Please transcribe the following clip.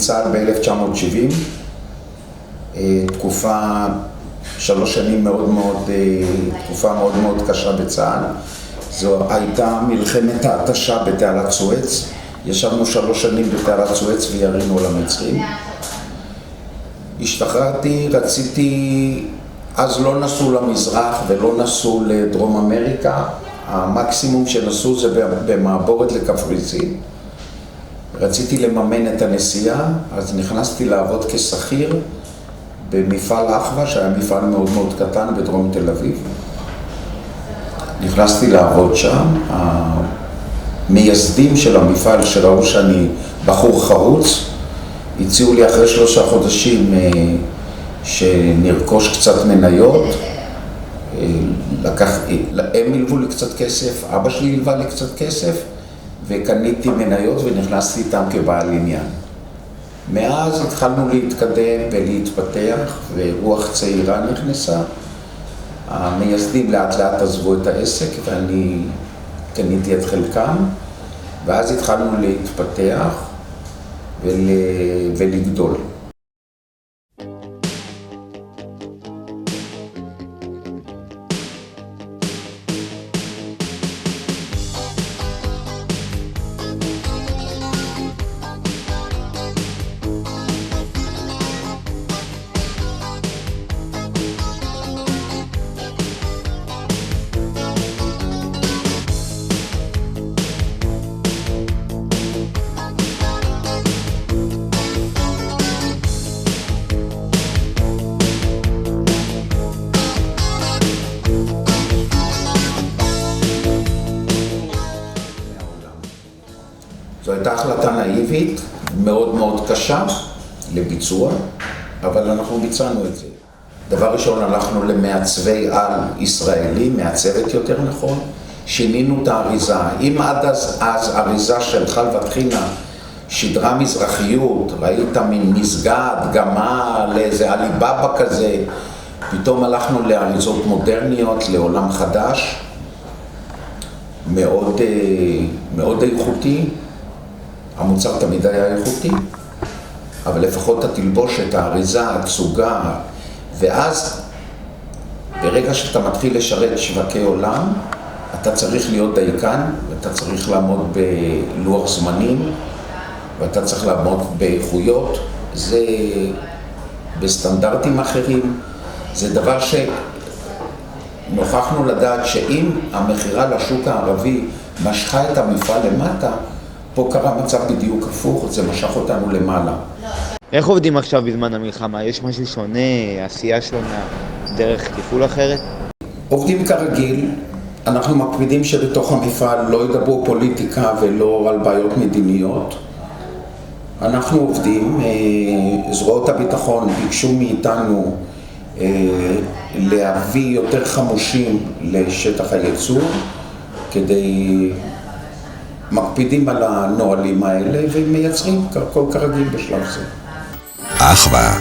מצה"ל ב-1970, שלוש שנים תקופה מאוד מאוד קשה בצה"ל. זו הייתה מלחמת ההתשה בתעלת סואץ. ישבנו 3 שנים בתעלת סואץ וירינו על המצרים. השתחררתי, אז לא נסעו למזרח ולא נסעו לדרום אמריקה. המקסימום שנסעו זה במעבורת לקפריסין. רציתי לממן את הנסיעה, אז נכנסתי לעבוד כשכיר במפעל אחווה, שהיה מפעל מאוד מאוד קטן בדרום תל אביב. נכנסתי לעבוד שם. המייסדים של המפעל שראו שאני בחור חרוץ, הציעו לי אחרי 3 חודשים שנרכוש קצת מניות. הם הלוו לי קצת כסף, אבא שלי הלווה לי קצת כסף, וקניתי מניות ונכנסתי איתם כבעל עניין. מאז התחלנו להתקדם ולהתפתח, ורוח צעירה נכנסה. המייסדים לאט לאט עזבו את העסק, ואני קניתי את חלקם, ואז התחלנו להתפתח ולגדול. זו הייתה החלטה נאיבית, מאוד מאוד קשה לביצוע, אבל אנחנו ביצענו את זה. דבר ראשון, הלכנו למעצבי על ישראלי, מעצבת יותר נכון, שינינו את האריזה. אם עד אז אריזה של חלבת חינה שידרה מזרחיות, ראית מין מסגד, גמל, איזה עליבאבא כזה, פתאום הלכנו לאריזות מודרניות, לעולם חדש, מאוד איכותי. המוצר תמיד היה איכותי, אבל לפחות התלבושת, האריזה, הצוגה, ואז ברגע שאתה מתחיל לשרת שווקי עולם, אתה צריך להיות דייקן, ואתה צריך לעמוד בלוח זמנים, ואתה צריך לעמוד באיכויות. זה בסטנדרטים אחרים. זה דבר שנוכחנו לדעת שאם המחירה לשוק הערבי משכה את המפעל למטה, פה קרה מצב בדיוק הפוך, זה משך אותנו למעלה. איך עובדים עכשיו בזמן המלחמה? יש משהו שונה, עשייה שונה, דרך טיפול אחרת? עובדים כרגיל. אנחנו מקפידים שבתוך המפעל לא ידברו פוליטיקה ולא על בעיות מדיניות. אנחנו עובדים, זרועות הביטחון ביקשו מאיתנו להביא יותר חמושים לשטח הייצור, כדי מקפידים על הנהלים האלה ומייצרים הכל כרגיל בשלב זה. אחווה